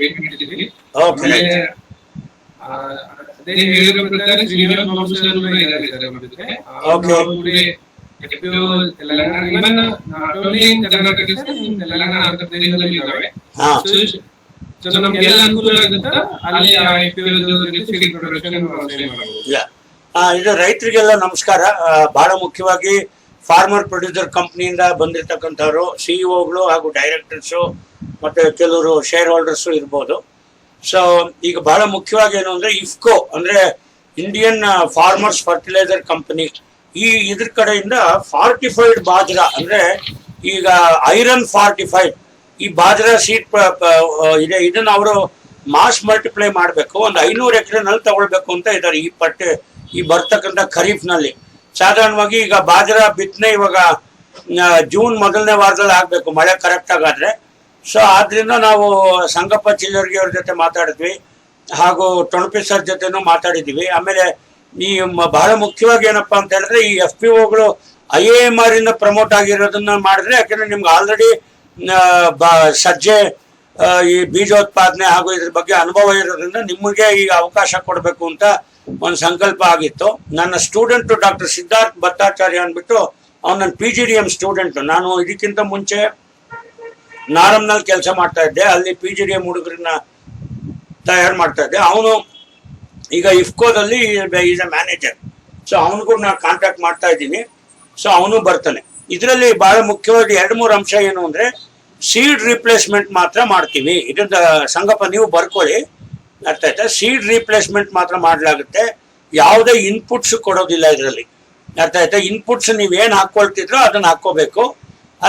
Wait ಮಾಡಿದ್ವಿ. Okay ಅದೇ ಹೇಳಿರೋ ಪ್ರಕಾರ ಶ್ರೀನಿವಾಸ್ ಬಾಬು ಸರ್ ಇದ್ದಾರೆ ಸರ್ ನಮ್ಮ ಜೊತೆ. FPO Telangana even not only in Karnataka sir, in Telangana Andhra ಪ್ರದೇಶದಲ್ಲಿ ಇದ್ದಾವೆ. ಸೊ ನಮ್ಗೆಲ್ಲ ಅನುಕೂಲ ಆಗುತ್ತಾ ಅಲ್ಲಿ FPO ಸೀಡ್ ಪ್ರೊಡಕ್ಷನ್ ಮಾಡಬಹುದು. ಇದು ರೈತರಿಗೆಲ್ಲ ನಮಸ್ಕಾರ. ಬಹಳ ಮುಖ್ಯವಾಗಿ ಫಾರ್ಮರ್ ಪ್ರೊಡ್ಯೂಸರ್ ಕಂಪ್ನಿಯಿಂದ ಬಂದಿರತಕ್ಕಂಥವ್ರು ಸಿಇಒಗಳು ಹಾಗೂ ಡೈರೆಕ್ಟರ್ಸು ಮತ್ತೆ ಕೆಲವರು ಶೇರ್ ಹೋಲ್ಡರ್ಸು ಇರ್ಬೋದು. ಸೊ ಈಗ ಬಹಳ ಮುಖ್ಯವಾಗಿ ಏನು ಅಂದ್ರೆ ಇಫ್ಕೋ ಅಂದ್ರೆ ಇಂಡಿಯನ್ ಫಾರ್ಮರ್ಸ್ ಫರ್ಟಿಲೈಸರ್ ಕಂಪನಿ ಇದ್ರ ಕಡೆಯಿಂದ ಫಾರ್ಟಿಫೈಡ್ ಬಾಜ್ರಾ ಅಂದ್ರೆ ಈಗ ಐರನ್ ಫಾರ್ಟಿಫೈಡ್ ಈ ಬಾಜ್ರಾ ಸೀಡ್ ಇದೆ. ಇದನ್ನ ಅವರು ಮಾಸ್ ಮಲ್ಟಿಪ್ಲೈ ಮಾಡಬೇಕು, ಒಂದು 500 ಎಕರೆನಲ್ಲಿ ತಗೊಳ್ಬೇಕು ಅಂತ ಇದ್ದಾರೆ ಈ ಬರ್ತಕ್ಕಂಥ ಖರೀಫ್ ನಲ್ಲಿ. ಸಾಧಾರಣವಾಗಿ ಈಗ ಬಾಜ್ರಾ ಬಿತ್ತನೆ ಇವಾಗ ಜೂನ್ ಮೊದಲನೇ ವಾರದಲ್ಲಿ ಆಗ್ಬೇಕು ಮಳೆ ಕರೆಕ್ಟ್ ಆಗಾದ್ರೆ. ಸೊ ಆದ್ರಿಂದ ನಾವು ಸಂಗಪ್ಪ ಚಿಲ್ಲರ್ಗಿ ಅವ್ರ ಜೊತೆ ಮಾತಾಡಿದ್ವಿ, ಹಾಗೂ ಟೊಣಪಿ ಸರ್ ಜೊತೆನೂ ಮಾತಾಡಿದ್ವಿ. ಆಮೇಲೆ ಈ ಬಹಳ ಮುಖ್ಯವಾಗಿ ಏನಪ್ಪಾ ಅಂತ ಹೇಳಿದ್ರೆ ಈ FPOಗಳು IAMR ಇಂದ ಪ್ರಮೋಟ್ ಆಗಿರೋದನ್ನ ಮಾಡಿದ್ರೆ, ಯಾಕಂದ್ರೆ ನಿಮ್ಗೆ ಆಲ್ರೆಡಿ ಸಜ್ಜೆ ಈ ಬೀಜೋತ್ಪಾದನೆ ಹಾಗೂ ಇದ್ರ ಬಗ್ಗೆ ಅನುಭವ ಇರೋದ್ರಿಂದ ನಿಮಗೆ ಈಗ ಅವಕಾಶ ಕೊಡಬೇಕು ಅಂತ ಒಂದು ಸಂಕಲ್ಪ ಆಗಿತ್ತು. ನನ್ನ ಸ್ಟೂಡೆಂಟ್ ಡಾಕ್ಟರ್ ಸಿದ್ಧಾರ್ಥ್ ಭಟ್ಟಾಚಾರ್ಯ ಅಂದ್ಬಿಟ್ಟು ಅವ್ನು ನನ್ನ PGDM ಸ್ಟೂಡೆಂಟ್. ನಾನು ಇದಕ್ಕಿಂತ ಮುಂಚೆ ನಾರಂನಲ್ಲಿ ಕೆಲಸ ಮಾಡ್ತಾ ಇದ್ದೆ, ಅಲ್ಲಿ PGDM ಹುಡುಗರನ್ನ ತಯಾರು ಮಾಡ್ತಾ ಇದ್ದೆ. ಅವನು ಈಗ ಇಫ್ಕೋದಲ್ಲಿ ಈಸ್ ಎ ಮ್ಯಾನೇಜರ್. ಸೊ ಅವನಿಗೂ ನಾನು ಕಾಂಟ್ಯಾಕ್ಟ್ ಮಾಡ್ತಾ ಇದ್ದೀನಿ. ಸೊ ಅವನು ಬರ್ತಾನೆ. ಇದರಲ್ಲಿ ಬಹಳ ಮುಖ್ಯವಾಗಿ 2-3 ಅಂಶ ಏನು ಅಂದ್ರೆ ಸೀಡ್ ರಿಪ್ಲೇಸ್ಮೆಂಟ್ ಮಾತ್ರ ಮಾಡ್ತೀವಿ. ಇದನ್ನ ಸಂಗಪ್ಪ ನೀವು ಬರ್ಕೊಳ್ಳಿ, ಅರ್ಥ ಆಯ್ತಾ? ಸೀಡ್ ರಿಪ್ಲೇಸ್ಮೆಂಟ್ ಮಾತ್ರ ಮಾಡಲಾಗುತ್ತೆ, ಯಾವುದೇ ಇನ್ಪುಟ್ಸ್ ಕೊಡೋದಿಲ್ಲ ಇದರಲ್ಲಿ, ಅರ್ಥ ಆಯ್ತಾ? ಇನ್ಪುಟ್ಸ್ ನೀವೇನು ಹಾಕೊಳ್ತಿದ್ರೋ ಅದನ್ನ ಹಾಕೋಬೇಕು.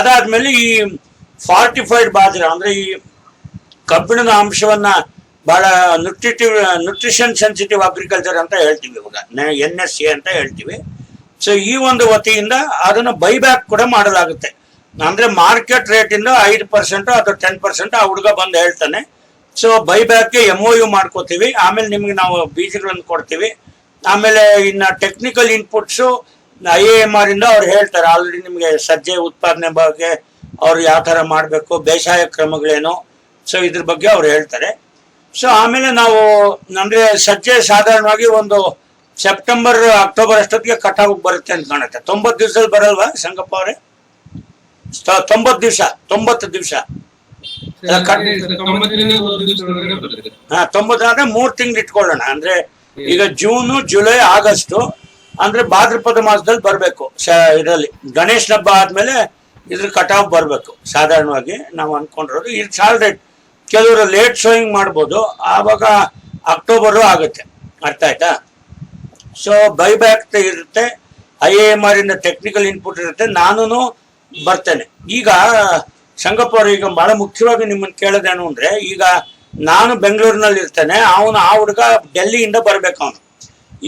ಅದಾದ್ಮೇಲೆ ಈ ಫಾರ್ಟಿಫೈಡ್ ಬಾಜ್ರಾ ಅಂದ್ರೆ ಈ ಕಬ್ಬಿಣದ ಅಂಶವನ್ನ ಬಹಳ ನ್ಯೂಟ್ರಿಷನ್ ಸೆನ್ಸಿಟಿವ್ ಅಗ್ರಿಕಲ್ಚರ್ ಅಂತ ಹೇಳ್ತೀವಿ, ಇವಾಗ NSC ಅಂತ ಹೇಳ್ತೀವಿ. ಸೊ ಈ ಒಂದು ವತಿಯಿಂದ ಅದನ್ನು ಬೈಬ್ಯಾಕ್ ಕೂಡ ಮಾಡಲಾಗುತ್ತೆ. ಅಂದ್ರೆ ಮಾರ್ಕೆಟ್ ರೇಟ್ ಇಂದ 5% ಅಥವಾ 10% ಆ ಹುಡುಗ ಬಂದು ಹೇಳ್ತಾನೆ. ಸೊ ಬೈಬ್ಯಾಕ್ಗೆ MOU ಮಾಡ್ಕೋತೀವಿ. ಆಮೇಲೆ ನಿಮ್ಗೆ ನಾವು ಬೀಜಗಳನ್ನು ಕೊಡ್ತೀವಿ. ಆಮೇಲೆ ಇನ್ನು ಟೆಕ್ನಿಕಲ್ ಇನ್ಪುಟ್ಸು IAMR ಇಂದ ಅವ್ರು ಹೇಳ್ತಾರೆ. ಆಲ್ರೆಡಿ ನಿಮಗೆ ಸಜ್ಜೆ ಉತ್ಪಾದನೆ ಬಗ್ಗೆ ಅವ್ರು ಯಾವ ಥರ ಮಾಡಬೇಕು, ಬೇಸಾಯ ಕ್ರಮಗಳೇನು, ಸೊ ಇದ್ರ ಬಗ್ಗೆ ಅವ್ರು ಹೇಳ್ತಾರೆ. ಸೊ ಆಮೇಲೆ ನಾವು ಅಂದ್ರೆ ಸಜ್ಜೆ ಸಾಧಾರಣವಾಗಿ ಒಂದು ಸೆಪ್ಟೆಂಬರ್ ಅಕ್ಟೋಬರ್ ಅಷ್ಟೊತ್ತಿಗೆ ಕಟಾವು ಬರುತ್ತೆ ಅಂತ ಕಾಣುತ್ತೆ. 90 ದಿವಸದಲ್ಲಿ ಬರಲ್ವಾ ಸಂಗಪ್ಪ ಅವರೇ? 90 ದಿವಸ 90 ಅಂದ್ರೆ 3 ತಿಂಗಳು ಇಟ್ಕೊಳ್ಳೋಣ. ಅಂದ್ರೆ ಈಗ ಜೂನು, ಜುಲೈ, ಆಗಸ್ಟ್ ಅಂದ್ರೆ ಭಾದ್ರಪದ ಮಾಸದಲ್ಲಿ ಬರ್ಬೇಕು. ಇದರಲ್ಲಿ ಗಣೇಶನ ಹಬ್ಬ ಆದ್ಮೇಲೆ ಇದ್ರ ಕಟಾವು ಬರ್ಬೇಕು ಸಾಧಾರಣವಾಗಿ ನಾವು ಅನ್ಕೊಂಡಿರೋದು. ಇದು ಸಾಲ್ರೇಟ್ ಕೆಲವರು ಲೇಟ್ ಶೋಯಿಂಗ್ ಮಾಡ್ಬೋದು, ಆವಾಗ ಅಕ್ಟೋಬರು ಆಗುತ್ತೆ, ಅರ್ಥ ಆಯ್ತಾ? ಸೊ ಬೈಬ್ಯಾಕ್ ಇರುತ್ತೆ, IAMR ಇಂದ ಟೆಕ್ನಿಕಲ್ ಇನ್ಪುಟ್ ಇರುತ್ತೆ, ನಾನು ಬರ್ತೇನೆ. ಈಗ ಸಂಗಪ್ಪ ಅವರು ಈಗ ಬಹಳ ಮುಖ್ಯವಾಗಿ ನಿಮ್ಮನ್ನು ಕೇಳೋದೇನು ಅಂದ್ರೆ, ಈಗ ನಾನು ಬೆಂಗಳೂರಿನಲ್ಲಿ ಇರ್ತೇನೆ, ಅವನು ಆ ಹುಡುಗ ಡೆಲ್ಲಿಯಿಂದ ಬರ್ಬೇಕು. ಅವನು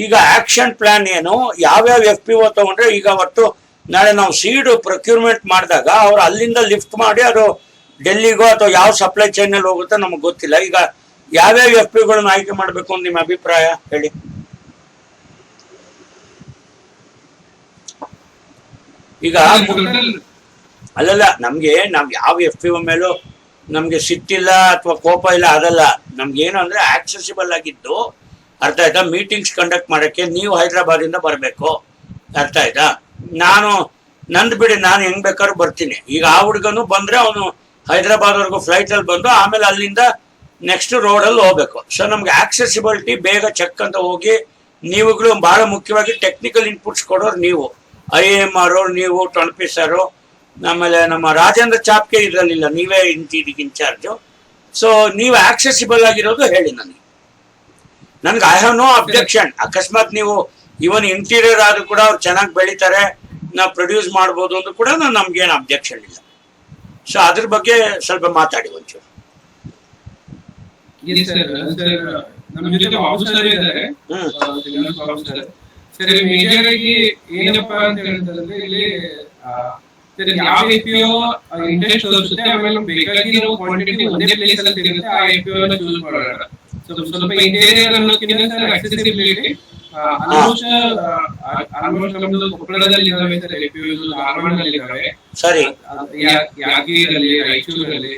ಈಗ ಆಕ್ಷನ್ ಪ್ಲಾನ್ ಏನು, ಯಾವ್ಯಾವ FPO ತಗೊಂಡ್ರೆ ಈಗ ಅವತ್ತು ನಾಳೆ ನಾವು ಸೀಡ್ ಪ್ರೊಕ್ಯೂರ್ಮೆಂಟ್ ಮಾಡಿದಾಗ ಅವ್ರು ಅಲ್ಲಿಂದ ಲಿಫ್ಟ್ ಮಾಡಿ ಅದು ಡೆಲ್ಲಿಗೋ ಅಥವಾ ಯಾವ ಸಪ್ಲೈ ಚೈನ್ ಅಲ್ಲಿ ಹೋಗುತ್ತೋ ನಮಗೆ ಗೊತ್ತಿಲ್ಲ. ಈಗ ಯಾವ್ಯಾವ FPOಗಳನ್ನ ಆಯ್ಕೆ ಮಾಡಬೇಕು ಅಂತ ನಿಮ್ಮ ಅಭಿಪ್ರಾಯ ಹೇಳಿ. ಈಗ ಅಲ್ಲಲ್ಲ, ನಮ್ಗೆ ನಾವ್ ಯಾವ FPO ಮೇಲೂ ನಮ್ಗೆ ಸಿಟ್ಟಿಲ್ಲ ಅಥವಾ ಕೋಪ ಇಲ್ಲ, ಅದಲ್ಲ. ನಮ್ಗೇನು ಅಂದ್ರೆ ಆಕ್ಸೆಸಿಬಲ್ ಆಗಿದ್ದು, ಅರ್ಥ ಆಯ್ತಾ? ಮೀಟಿಂಗ್ಸ್ ಕಂಡಕ್ಟ್ ಮಾಡಕ್ಕೆ ನೀವು ಹೈದರಾಬಾದ್ ಇಂದ ಬರ್ಬೇಕು, ಅರ್ಥ ಆಯ್ತಾ? ನಂದು ಬಿಡಿ, ನಾನು ಹೆಂಗ್ ಬೇಕಾದ್ರೂ ಬರ್ತೀನಿ. ಈಗ ಆ ಹುಡುಗನು ಬಂದ್ರೆ ಅವನು ಹೈದರಾಬಾದ್ ವರ್ಗು ಫ್ಲೈಟ್ ಅಲ್ಲಿ ಬಂದು ಆಮೇಲೆ ಅಲ್ಲಿಂದ ನೆಕ್ಸ್ಟ್ ರೋಡಲ್ಲಿ ಹೋಗ್ಬೇಕು. ಸೊ ನಮ್ಗೆ ಆಕ್ಸೆಸಿಬಿಲಿಟಿ ಬೇಗ ಚೆಕ್ ಅಂತ ಹೋಗಿ, ನೀವುಗಳು ಬಹಳ ಮುಖ್ಯವಾಗಿ ಟೆಕ್ನಿಕಲ್ ಇನ್ಪುಟ್ಸ್ ಕೊಡೋರು ನೀವು, IAMR ನೀವು, ಟೊಣಪಿ ಸರು, ಆಮೇಲೆ ನಮ್ಮ ರಾಜೇಂದ್ರ ಚಾಪ್ಕೆ ಇರಲಿಲ್ಲ, ನೀವೇ ಇದಕ್ಕೆ ಇನ್ಚಾರ್ಜು. ಸೊ ನೀವು ಆಕ್ಸೆಸಿಬಲ್ ಆಗಿರೋದು ಹೇಳಿ ನನಗೆ. I have no objection. ಅಕಸ್ಮಾತ್ ನೀವು ಇವನ್ ಇಂಟೀರಿಯರ್ ಆದ್ರೂ ಕೂಡ ಅವ್ರು ಚೆನ್ನಾಗಿ ಬೆಳಿತಾರೆ, ನಾವು ಪ್ರೊಡ್ಯೂಸ್ ಮಾಡ್ಬೋದು ಅಂದ್ರೂ ಕೂಡ ನಮ್ಗೇನು ಅಬ್ಜೆಕ್ಷನ್ ಇಲ್ಲ. ಸೊ ಅದ್ರ ಬಗ್ಗೆ ಸ್ವಲ್ಪ ಮಾತಾಡಿ ಒಂಚೂರು. ಮೇಜರ್ ಆಗಿ ಏನಪ್ಪಾ ಅಂತ ಹೇಳಿದ್ರೆ, ಇಲ್ಲಿ ಯಾವ FPO ಇಂಟ್ರೆಸ್ಟ್ ತೋರಿಸುತ್ತೆ, ಆಮೇಲೆ ಬೇಕಾಗಿರೋ ಕ್ವಾಂಟಿಟಿ ಒಂದೇ ಪ್ಲೇಸ್ ಅಲ್ಲಿ ಸಿಗುತ್ತೆ, ಆ FPO ನ ಚೂಸ್ ಮಾಡೋಣ. ಸ್ವಲ್ಪ ಇಂಟೀರಿಯರ್ ಅನ್ನೋದಕ್ಕಿಂತ ಅಕ್ಸೆಸಿಬಿಲಿಟಿ ಆಲ್ಮೋಸ್ಟ್ ನಮ್ದು ಕೊಪ್ಪಳದಲ್ಲಿ ಇದಾವೆ ಸರ್ FPOs, ಧಾರವಾಡದಲ್ಲಿ ಇದಾವೆ, ಸರಿ, ಯಾದಗಿರಿಯಲ್ಲಿ, ರಾಯಚೂರಲ್ಲಿ.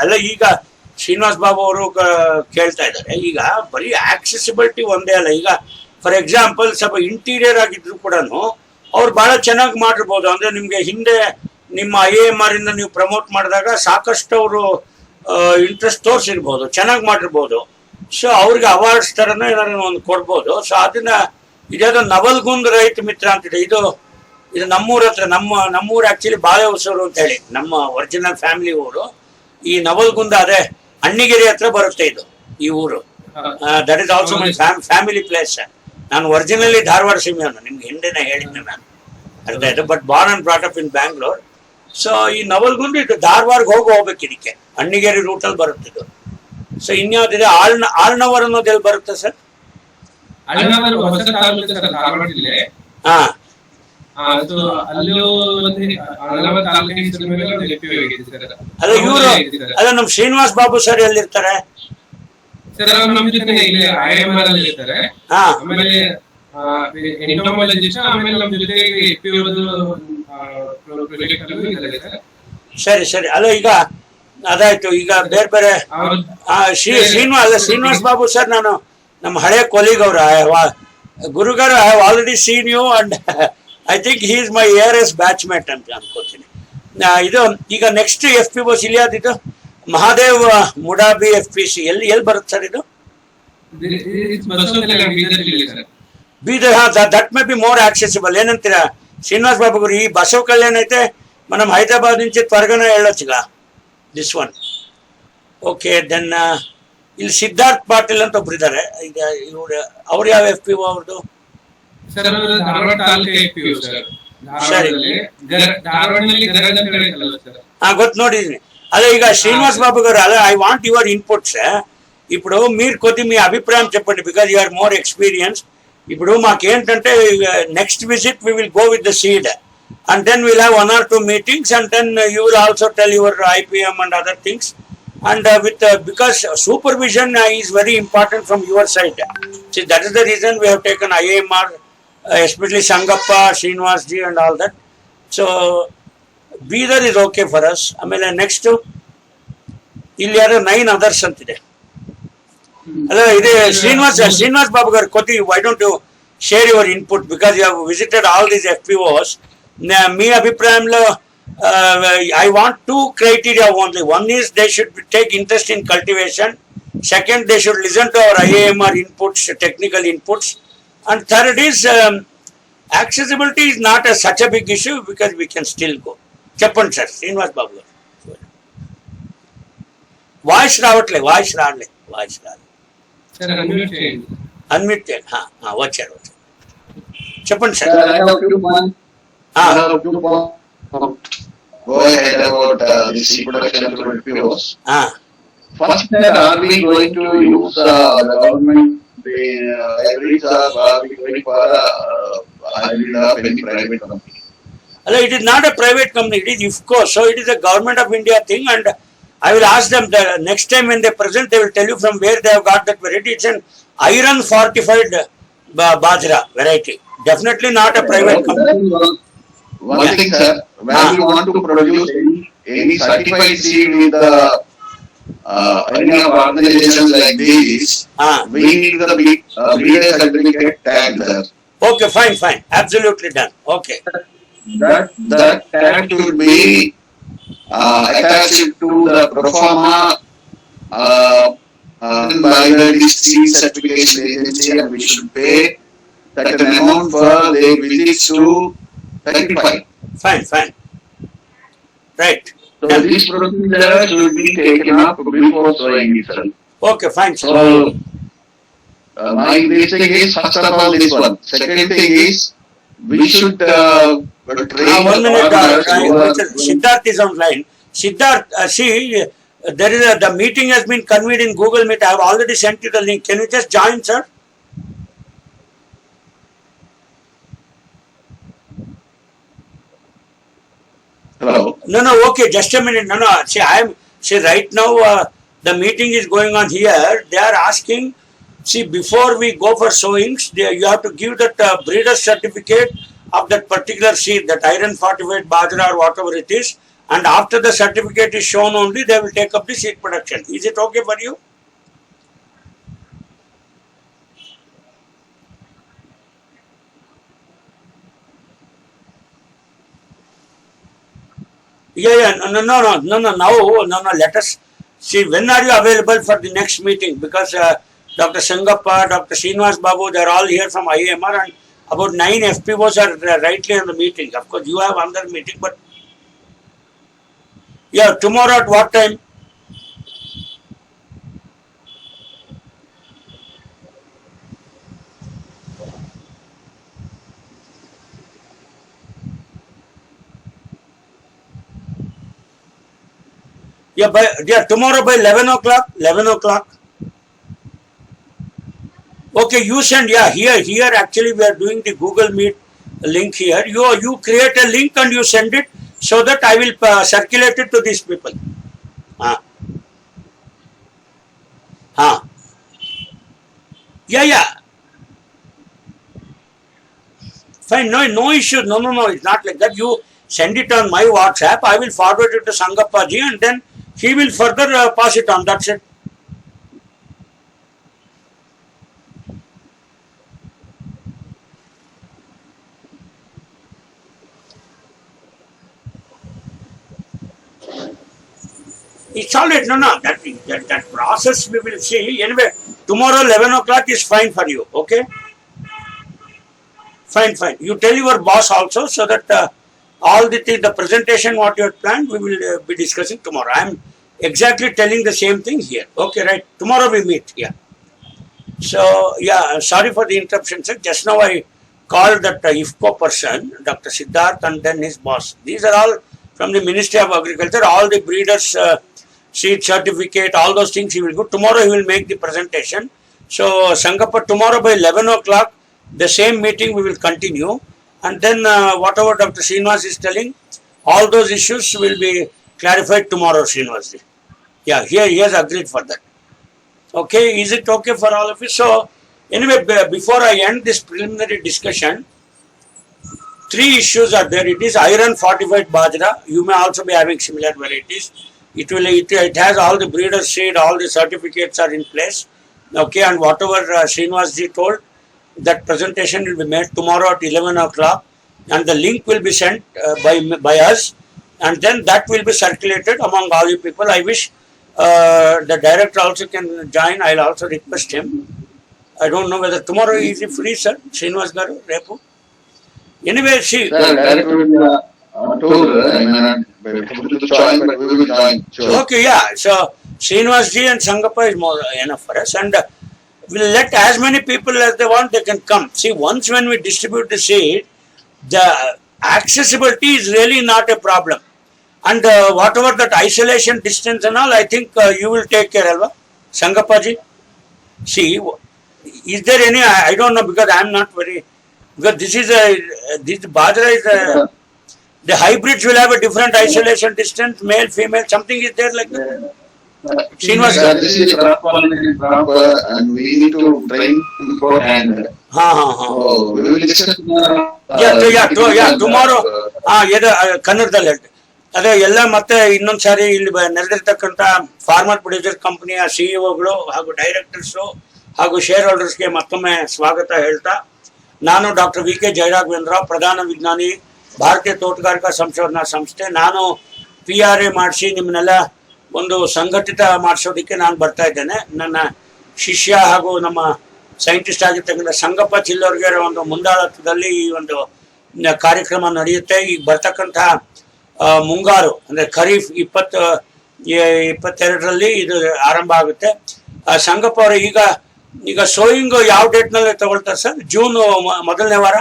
ಅಲ್ಲ ಈಗ ಶ್ರೀನಿವಾಸ್ ಬಾಬು ಅವರು ಕೇಳ್ತಾ ಇದ್ದಾರೆ. ಈಗ ಬರೀ ಆಕ್ಸೆಸಿಬಿಲಿಟಿ ಒಂದೇ ಅಲ್ಲ. ಈಗ ಫಾರ್ ಎಕ್ಸಾಂಪಲ್ ಸ್ವಲ್ಪ ಇಂಟೀರಿಯರ್ ಆಗಿದ್ರು ಕೂಡ ಅವ್ರು ಬಹಳ ಚೆನ್ನಾಗಿ ಮಾಡಿರ್ಬೋದು. ಅಂದ್ರೆ ನಿಮ್ಗೆ ಹಿಂದೆ ನಿಮ್ಮ IAMR ಇಂದ ನೀವು ಪ್ರಮೋಟ್ ಮಾಡಿದಾಗ ಸಾಕಷ್ಟು ಅವರು ಇಂಟ್ರೆಸ್ಟ್ ತೋರಿಸಿರ್ಬೋದು, ಚೆನ್ನಾಗಿ ಮಾಡಿರ್ಬೋದು. ಸೊ ಅವ್ರಿಗೆ ಅವಾರ್ಡ್ಸ್ ತರನ ಏನಾದ್ರು ಒಂದು ಕೊಡ್ಬೋದು. ಸೊ ಅದನ್ನ ಇದ್ಯಾವುದೋ ನವಲ್ಗುಂದ್ ರೈತ ಮಿತ್ರ ಅಂತಿದೆ. ಇದು ನಮ್ಮೂರ ಹತ್ರ, ನಮ್ಮೂರು ಆಕ್ಚುಲಿ ಬಾಳೆ ಹೊಸೂರು ಅಂತ ಹೇಳಿ ನಮ್ಮ ಒರಿಜಿನಲ್ ಫ್ಯಾಮಿಲಿ ಊರು. ಈ ನವಲ್ಗುಂದ ಅದೇ ಅಣ್ಣಿಗೆರೆ ಹತ್ರ ಬರುತ್ತೆ ಇದು ಈ ಊರು. That is also my family place. ನಾನು ಒರಿಜಿನಲಿ ಧಾರವಾಡ ಸೀಮೆಯವನು, ನಿಮ್ಗೆ ಹಿಂದೆನೇ ಹೇಳಿದ್ದೆ ನಾನು, ಅರ್ಥ ಆಯ್ತು. But Born and brought up in Bangalore. So ಈ ನವಲ್ಗುಂದ ಇದು ಧಾರವಾಡಗೆ ಹೋಗ್ಬೇಕು, ಇದಕ್ಕೆ ಅಣ್ಣಿಗೇರಿ ರೂಟಲ್ಲಿ ಬರುತ್ತಿದ್ದು. ಸೊ ಇನ್ಯಾವ್ದಿದೆ, ಆಳ್ನವರ್ ಅನ್ನೋದು ಎಲ್ಲಿ ಬರುತ್ತೆ ಸರ್? ಹಾ, ಅಲ್ಲ ಇವರು ಅಲ್ಲ ನಮ್ಮ ಶ್ರೀನಿವಾಸ್ ಬಾಬು ಸರ್ ಎಲ್ಲಿರ್ತಾರೆ? ಹಾ, ಸರಿ ಸರಿ. ಅಲ್ಲ ಈಗ ಅದಾಯ್ತು. ಈಗ ಬೇರೆ ಬೇರೆ ಶ್ರೀನಿವಾಸ್ ಬಾಬು ಸರ್, ನಾನು ನಮ್ಮ ಹಳೆ ಕೊಲೀಗ್ ಅವರ ಗುರುಗಾರ, I have already seen you and I think he is my ARS batchmate ಅಂತ ಅನ್ಕೋತೀನಿ. ಇದು ಈಗ ನೆಕ್ಸ್ಟ್ FPOS ಇಲ್ಲಿ ಯಾವ್ದಿದು? ಮಹಾದೇವ್ ಮುಡಾಬಿ FPC ಎಲ್ಲಿ ಬರುತ್ತೆ ಸರ್ ಇದು? ಬೀದರ್. ಹಾ, that may be more accessible. ಏನಂತೀರಾ ಶ್ರೀನಿವಾಸ್ ಬಾಬು ಗುರು? ಈ ಬಸವ ಕಲ್ಯಾಣ ಐತೆ మనం హైదరాబాద్ నుంచి త్వరగానే వెళ్ళొచ్చుగా ದಿಸ್ ಒನ್. ಓಕೆ, ದೆನ್ ಇಲ್ಲಿ ಸಿದ್ಧಾರ್ಥ್ ಪಾಟೀಲ್ ಅಂತ ಒಬ್ರು ಇದ್ದಾರೆ. ಈಗ ಇವ್ರು ಅವ್ರು ಯಾವ FPO ಅವ್ರದ್ದು? ಹಾ, ಗೊತ್ತು, ನೋಡಿದೀನಿ. అదే ఇక శ్రీనివాస్ బాబు గారు, అదే ఐ వాంట్ యువర్ ఇన్పుట్స్. ఇప్పుడు మీరు కొద్ది మీ అభిప్రాయం చెప్పండి, because you are more experience. ఇప్పుడు మాకేంటంటే next visit we will go with the seed and then we'll have 1 or 2 meetings, and then you will also tell your IPM and other things, and because supervision is very important from your side. See, that is the reason we have taken IAMR, especially Sangappa, Srinivas ji and all that. So Bidar is okay for us. ಆಮೇಲೆ next ಇಲ್ಲಿ ಯಾರು 9 others ಅಂತಿದೆ. ಅಲ್ಲ ಇದೆ Srinivas Babu garu, ಕೊಟ್ಟಿ, why don't you share your input, because you have visited all these FPOs. మీ అభిప్రాయంలో I want 2 criteria only. One is they should take interest in cultivation. Second, they should listen to our IAMR inputs, technical inputs. And third is accessibility is not such a big issue, because we can still go. చెప్పండి sir Srinivas బాబు గారు. Voice రావట్లే. Unmute చేయండి. వచ్చారు. చెప్పండి sir. Go ahead about this reproduction of FPOs. First, are we going to use the government libraries, or are we going for any private company? It is not a private company, it is IFFCO. So it is a government of India thing, and I will ask them the next time when they present, they will tell you from where they have got that variety. It's an iron fortified BAJRA variety. Definitely not a private company. One thing, sir, when you want to produce any certified seed with any of organizations like these, we need the breeder certificate tag there. Okay, fine. Absolutely done. Okay. That tag should be attached to the proforma by the seed certification agency, and we should pay certain amount for their visits to certify. Fine. Right. So this procedure should be taken up before sowing itself. Okay, fine. So my thing is, first of all, this one. Second thing is, we should train. 1 minute. Siddharth is online. Siddharth, see, there is the meeting has been convened in Google Meet. I have already sent you the link. Can you just join, sir? Hello. No. Okay, just a minute. No. See, right now the meeting is going on here. They are asking. See, before we go for sowings, you have to give that breeder certificate of that particular seed, that iron fortified BAJRA or whatever it is, and after the certificate is shown only, they will take up the seed production. Is it okay for you? Yeah, no, let us see, when are you available for the next meeting? Because Dr. Sangappa, Dr. Srinivas Babu, they are all here from IAMR, and about 9 FPOs are rightly on the meeting. Of course, you have another meeting, but yeah, tomorrow at what time? Yeah, tomorrow by 11 o'clock. 11 o'clock. Okay, you send. Yeah, here actually we are doing the Google Meet link here. You create a link and you send it so that I will circulate it to these people. Yeah. Fine, no issue. No, it's not like that. You send it on my WhatsApp. I will forward it to Sangappa ji, and then he will further pass it on. That's it. It's all right. No, that process we will see. Anyway, tomorrow 11 o'clock is fine for you. Okay? Fine. You tell your boss also, so that all the presentation what you have planned, we will be discussing tomorrow. I am exactly telling the same thing here. Okay, right. Tomorrow we meet. Yeah. So, yeah, sorry for the interruption, sir. Just now I called that IFFCO person, Dr. Siddharth, and then his boss. These are all from the Ministry of Agriculture. All the breeders' seed certificate, all those things he will go. Tomorrow he will make the presentation. So, Sangappa, tomorrow by 11 o'clock, the same meeting we will continue. And then whatever Dr. Srinivas is telling, all those issues will be clarified tomorrow, Srinivas. Yeah, he has agreed for that. Okay, is it okay for all of you? So, anyway, before I end this preliminary discussion, 3 issues are there. It is iron fortified bajra. You may also be having similar varieties. It has all the breeder seed, all the certificates are in place. Okay, and whatever Srinivas ji told, that presentation will be made tomorrow at 11 o'clock, and the link will be sent by us, and then that will be circulated among all you people. I wish the director also can join. I'll also request him. I don't know whether tomorrow is he free, sir? Srinivas garu, repu. Anyway, see. Sir, director will told I may not be able to join, but we will join. Sure. Okay, yeah. So Srinivas ji and Sangappa is more enough for us, and we'll let as many people as they want, they can come. See, once when we distribute the seed, the accessibility is really not a problem. And whatever that isolation distance and all, I think you will take care of it. Sangappa ji. See, is there any, I don't know, because I am not very, because this bajra is the hybrids will have a different isolation distance, male, female, something is there like that. Srinivas, this is proper, and we need to train beforehand. So we will discuss tomorrow. Tomorrow. Kannadalli. ಅದೇ ಎಲ್ಲ ಮತ್ತೆ ಇನ್ನೊಂದು ಸಾರಿ ಇಲ್ಲಿ ನೆರೆದಿರ್ತಕ್ಕಂಥ farmer producer ಕಂಪನಿಯ ಸಿಇಒಗಳು ಹಾಗೂ directors ಹಾಗೂ share ಹೋಲ್ಡರ್ಸ್ಗೆ ಮತ್ತೊಮ್ಮೆ ಸ್ವಾಗತ ಹೇಳ್ತಾ, ನಾನು ಡಾಕ್ಟರ್ ವಿ.ಕೆ. ಜಯರಾಘವೇಂದ್ರ, ಪ್ರಧಾನ ವಿಜ್ಞಾನಿ, ಭಾರತೀಯ ತೋಟಗಾರಿಕಾ ಸಂಶೋಧನಾ ಸಂಸ್ಥೆ. ನಾನು PRA ಮಾಡಿಸಿ ನಿಮ್ಮನ್ನೆಲ್ಲ ಒಂದು ಸಂಘಟಿತ ಮಾಡಿಸೋದಕ್ಕೆ ನಾನು ಬರ್ತಾ ಇದ್ದೇನೆ. ನನ್ನ ಶಿಷ್ಯ ಹಾಗೂ ನಮ್ಮ ಸೈಂಟಿಸ್ಟ್ ಆಗಿರ್ತಕ್ಕಂಥ ಸಂಗಪ್ಪ ಚಿಲ್ಲೋರ್ಗೆರ ಒಂದು ಮುಂದಾಳತ್ವದಲ್ಲಿ ಈ ಒಂದು ಕಾರ್ಯಕ್ರಮ ನಡೆಯುತ್ತೆ. ಈಗ ಬರ್ತಕ್ಕಂಥ ಮುಂಗಾರು ಅಂದರೆ ಖರೀಫ್ 2022ರಲ್ಲಿ ಇದು ಆರಂಭ ಆಗುತ್ತೆ. ಸಂಗಪ್ಪ ಅವರು ಈಗ ಸೋಯಿಂಗ್ ಯಾವ ಡೇಟ್ ನಲ್ಲಿ ತಗೊಳ್ತಾರೆ ಸರ್? ಜೂನ್ ಮೊದಲನೇ ವಾರ.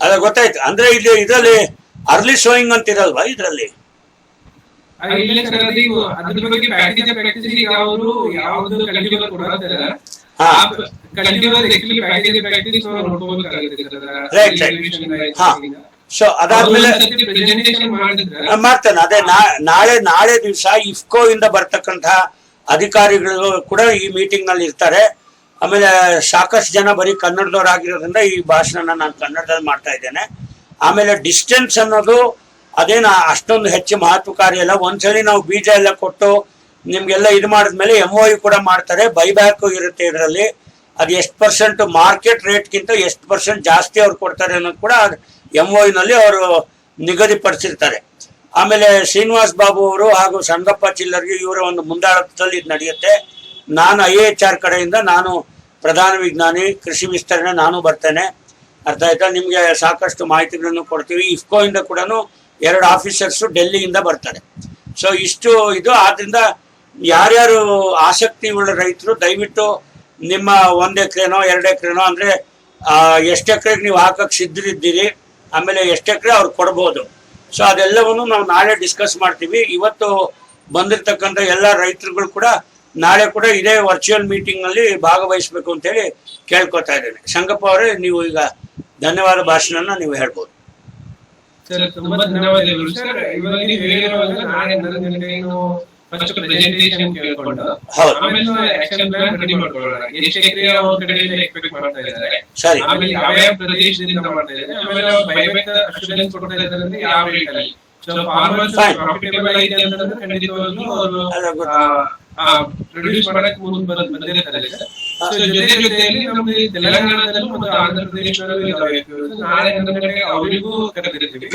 ಅದ ಗೊತ್ತಾಯ್ತು. ಅಂದ್ರೆ ಇದರಲ್ಲಿ ಅರ್ಲಿ ಸೋಯಿಂಗ್ ಅಂತ ಇರಲ್ವಾ ಇದರಲ್ಲಿ? ಸೊ ಅದಾದ್ಮೇಲೆ ಮಾಡ್ತೇನೆ. ಅದೇ ನಾಳೆ ದಿವಸ ಇಫ್ಕೋ ಇಂದ ಬರ್ತಕ್ಕಂಥ ಅಧಿಕಾರಿಗಳು ಕೂಡ ಈ ಮೀಟಿಂಗ್ ನಲ್ಲಿ ಇರ್ತಾರೆ. ಆಮೇಲೆ ಸಾಕಷ್ಟು ಜನ ಬರೀ ಕನ್ನಡದವರಾಗಿರೋದ್ರಿಂದ ಈ ಭಾಷಣನ ನಾನು ಕನ್ನಡದಲ್ಲಿ ಮಾಡ್ತಾ ಇದ್ದೇನೆ. ಆಮೇಲೆ ಡಿಸ್ಟೆನ್ಸ್ ಅನ್ನೋದು ಅದೇನ ಅಷ್ಟೊಂದು ಹೆಚ್ಚು ಮಹತ್ವಕಾರಿ ಅಲ್ಲ. ಒಂದ್ಸಲಿ ನಾವು ಬೀಜ ಎಲ್ಲ ಕೊಟ್ಟು ನಿಮ್ಗೆಲ್ಲ ಇದು ಮಾಡಿದ್ಮೇಲೆ MOU ಕೂಡ ಮಾಡ್ತಾರೆ, ಬೈಬ್ಯಾಕ್ ಇರುತ್ತೆ ಇದರಲ್ಲಿ. ಅದು ಎಷ್ಟು % ಮಾರ್ಕೆಟ್ ರೇಟ್ಗಿಂತ ಎಷ್ಟು % ಜಾಸ್ತಿ ಅವ್ರು ಕೊಡ್ತಾರೆ ಅನ್ನೋದು ಕೂಡ MOU ನಲ್ಲಿ ಅವರು ನಿಗದಿಪಡಿಸಿರ್ತಾರೆ. ಆಮೇಲೆ ಶ್ರೀನಿವಾಸ್ ಬಾಬು ಅವರು ಹಾಗೂ ಸಂಗಪ್ಪ ಚಿಲ್ಲರ್ಗೆ ಇವರ ಒಂದು ಮುಂದಾಳತ್ವದಲ್ಲಿ ಇದು ನಡೆಯುತ್ತೆ. ನಾನು IAHR ಕಡೆಯಿಂದ ನಾನು ಪ್ರಧಾನ ವಿಜ್ಞಾನಿ ಕೃಷಿ ವಿಸ್ತರಣೆ ನಾನು ಬರ್ತೇನೆ. ಅರ್ಥ ಆಯ್ತಾ? ನಿಮಗೆ ಸಾಕಷ್ಟು ಮಾಹಿತಿಗಳನ್ನು ಕೊಡ್ತೀವಿ. IFFCO ಇಂದ ಕೂಡ 2 ಆಫೀಸರ್ಸು ಡೆಲ್ಲಿಯಿಂದ ಬರ್ತಾರೆ. ಸೊ ಇಷ್ಟು ಇದು ಆದ್ರಿಂದ ಯಾರ್ಯಾರು ಆಸಕ್ತಿ ಉಳ್ಳ ರೈತರು ದಯವಿಟ್ಟು ನಿಮ್ಮ 1 ಎಕರೆನೋ 2 ಎಕರೆನೋ ಅಂದ್ರೆ ಎಷ್ಟು ಎಕರೆಗೆ ನೀವು ಹಾಕಕ್ಕೆ ಸಿದ್ಧರಿದ್ದೀರಿ, ಆಮೇಲೆ ಎಷ್ಟು ಎಕರೆ ಅವ್ರು ಕೊಡ್ಬೋದು. ಸೊ ಅದೆಲ್ಲವನ್ನು ನಾವು ನಾಳೆ ಡಿಸ್ಕಸ್ ಮಾಡ್ತೀವಿ. ಇವತ್ತು ಬಂದಿರತಕ್ಕಂಥ ಎಲ್ಲ ರೈತರುಗಳು ಕೂಡ ನಾಳೆ ಕೂಡ ಇದೇ ವರ್ಚುವಲ್ ಮೀಟಿಂಗ್ ನಲ್ಲಿ ಭಾಗವಹಿಸಬೇಕು ಅಂತ ಹೇಳಿ ಕೇಳ್ಕೊತಾ ಇದ್ದೇನೆ. ಸಂಗಪ್ಪ ಅವರೇ, ನೀವು ಈಗ ಧನ್ಯವಾದ ಭಾಷಣನ ನೀವು ಹೇಳ್ಬೋದು. ಸರ್, ತುಂಬಾ ಧನ್ಯವಾದಗಳು ಸರ್. ಇವಾಗ ನೀವು ಹೇಳಿರುವಾಗ ನಾಳೆ ನನಗೆ ಫಸ್ಟ್ ಪ್ರೆಸೆಂಟೇಷನ್ ಕೇಳ್ಕೊಂಡು ಆಮೇಲೆ ಆಕ್ಷನ್ ಪ್ಲಾನ್ ರೆಡಿ ಮಾಡ್ಕೊಳ್ಳೋಣ. ಎಷ್ಟು ಎಕರೆ ಅವ್ರ ಕಡೆಯಿಂದ ಎಕ್ಸ್ಪೆಕ್ಟ್ ಮಾಡ್ತಾ ಇದ್ದಾರೆ, ಆಮೇಲೆ ಯಾವ ಪ್ರದೇಶದಿಂದ ಮಾಡ್ತಾ ಇದ್ದಾರೆ, ಆಮೇಲೆ ಬೈಬ್ಯಾಕ್ ಅಶ್ಯೂರೆನ್ಸ್ ಕೊಡ್ತಾ ಇದ್ದಾರೆ ಅಂದ್ರೆ ಯಾವ ರೇಟ್ ಅಲ್ಲಿ. ಸೊ ಫಾರ್ಮರ್ಸ್ ಪ್ರಾಫಿಟಬಲ್ ಐತೆ ಅಂತಂದ್ರೆ ಖಂಡಿತವಾಗ್ಲೂ ಅವರು ಪ್ರೊಡ್ಯೂಸ್ ಮಾಡಕ್ ಬಂದಿರ್ತಾರೆ ಸರ್. ಸೊ ಜೊತೆಯಲ್ಲಿ ನಮ್ದು ತೆಲಂಗಾಣದಲ್ಲೂ ಮತ್ತು ಆಂಧ್ರ ಪ್ರದೇಶದಲ್ಲೂ ಇದಾವೆ. ನಾಳೆ ನನಗೆ ಅವರಿಗೂ ಕರೆದಿರ್ತೀವಿ.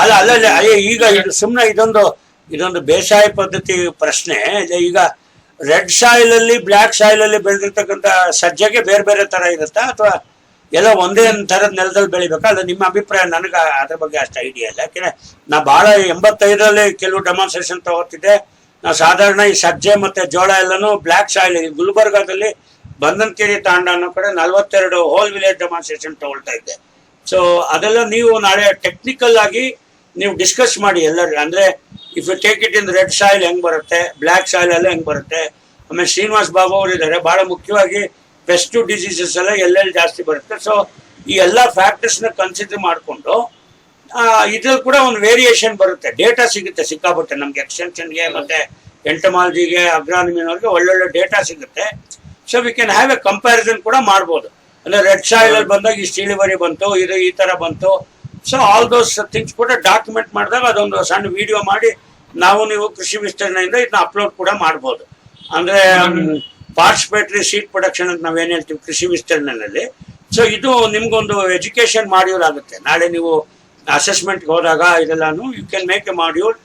ಅಲ್ಲ ಈಗ ಸುಮ್ಮನೆ ಇದೊಂದು ಬೇಸಾಯ ಪದ್ಧತಿ ಪ್ರಶ್ನೆ. ಈಗ ರೆಡ್ ಸಾಯಿಲ್ ಅಲ್ಲಿ ಬ್ಲಾಕ್ ಸಾಯಿಲ್ ಅಲ್ಲಿ ಬೆಳೆದಿರ್ತಕ್ಕಂಥ ಸಜ್ಜೆಗೆ ಬೇರೆ ಬೇರೆ ತರ ಇರುತ್ತಾ ಅಥವಾ ಎಲ್ಲ ಒಂದೇ ತರದ ನೆಲದಲ್ಲಿ ಬೆಳಿಬೇಕಾ? ಅಲ್ಲ, ನಿಮ್ಮ ಅಭಿಪ್ರಾಯ? ನನಗೆ ಅದ್ರ ಬಗ್ಗೆ ಅಷ್ಟು ಐಡಿಯಾ ಇಲ್ಲ. ಯಾಕೆಂದ್ರೆ ನಾ ಬಹಳ 85ರಲ್ಲಿ ಕೆಲವು ಡೆಮಾನ್ಸ್ಟ್ರೇಷನ್ ತಗೋತಿದ್ದೆ. ನಾವು ಸಾಧಾರಣ ಈ ಸಜ್ಜೆ ಮತ್ತೆ ಜೋಳ ಎಲ್ಲಾನು ಬ್ಲಾಕ್ ಸಾಯಿಲ್, ಗುಲ್ಬರ್ಗಾದಲ್ಲಿ ಬಂಧನಕೆರೆ ತಾಂಡ ಅನ್ನೋ ಕಡೆ 42 ಹೋಲ್ ವಿಲೇಜ್ ಡೆಮಾನ್ಸ್ಟ್ರೇಷನ್ ತಗೊಳ್ತಾ ಇದ್ದೆ. ಸೊ ಅದೆಲ್ಲ ನೀವು ನಾಳೆ ಟೆಕ್ನಿಕಲ್ ಆಗಿ ನೀವು ಡಿಸ್ಕಸ್ ಮಾಡಿ ಎಲ್ಲರೂ. ಅಂದ್ರೆ if you take it in red soil ಹೆಂಗ್ ಬರುತ್ತೆ, ಬ್ಲಾಕ್ ಸಾಯಿಲ್ ಎಲ್ಲ ಹೆಂಗ್ ಬರುತ್ತೆ. ಆಮೇಲೆ ಶ್ರೀನಿವಾಸ್ ಬಾಬು ಅವರು ಇದ್ದಾರೆ, ಬಹಳ ಮುಖ್ಯವಾಗಿ ಪೆಸ್ಟ್ ಡಿಸೀಸಸ್ ಎಲ್ಲ ಎಲ್ಲೆಲ್ಲಿ ಜಾಸ್ತಿ ಬರುತ್ತೆ. ಸೊ ಈ ಎಲ್ಲ ಫ್ಯಾಕ್ಟರ್ಸ್ ನ ಕನ್ಸಿಡರ್ ಮಾಡಿಕೊಂಡು ಇದ್ರಲ್ಲಿ ಕೂಡ ಒಂದು ವೇರಿಯೇಷನ್ ಬರುತ್ತೆ. ಡೇಟಾ ಸಿಗುತ್ತೆ ಸಿಕ್ಕಾಪಟ್ಟೆ ನಮ್ಗೆ, ಎಕ್ಸ್ಟೆನ್ಷನ್ಗೆ ಮತ್ತೆ ಎಂಟಮಾಲಜಿಗೆ ಅಗ್ರಾನಮಿನವ್ರಿಗೆ ಒಳ್ಳೊಳ್ಳೆ ಡೇಟಾ ಸಿಗುತ್ತೆ. So we can have A comparison ಕೂಡ ಮಾಡ್ಬೋದು. ಅಂದ್ರೆ ರೆಡ್ ಸಾಯಿಲ್ ಅಲ್ಲಿ ಬಂದಾಗ ಇಷ್ಟು ಇಳುವರಿ ಬಂತು, ಇದು ಈ ತರ ಬಂತು. ಸೊ ಆಲ್ ದೋಸ್ ಥಿಂಗ್ಸ್ ಕೂಡ ಡಾಕ್ಯುಮೆಂಟ್ ಮಾಡಿದಾಗ ಅದೊಂದು ಸಣ್ಣ ವಿಡಿಯೋ ಮಾಡಿ ನೀವು ಕೃಷಿ ವಿಸ್ತರಣೆಯಿಂದ ಇದನ್ನ ಅಪ್ಲೋಡ್ ಕೂಡ ಮಾಡ್ಬೋದು. ಅಂದ್ರೆ ಪಾರ್ಟಿಸಿಪೇಟರಿ ಸೀಡ್ ಪ್ರೊಡಕ್ಷನ್ ಅಂತ ನಾವೇನ್ ಹೇಳ್ತೀವಿ ಕೃಷಿ ವಿಸ್ತರಣೆಯಲ್ಲಿ. ಸೊ ಇದು ನಿಮ್ಗೊಂದು ಎಜುಕೇಶನ್ ಮಾಡ್ಯೂಲ್ ಆಗುತ್ತೆ. ನಾಳೆ ನೀವು ಅಸೆಸ್ಮೆಂಟ್ಗೆ ಹೋದಾಗ ಇದೆಲ್ಲಾನು you can make a module.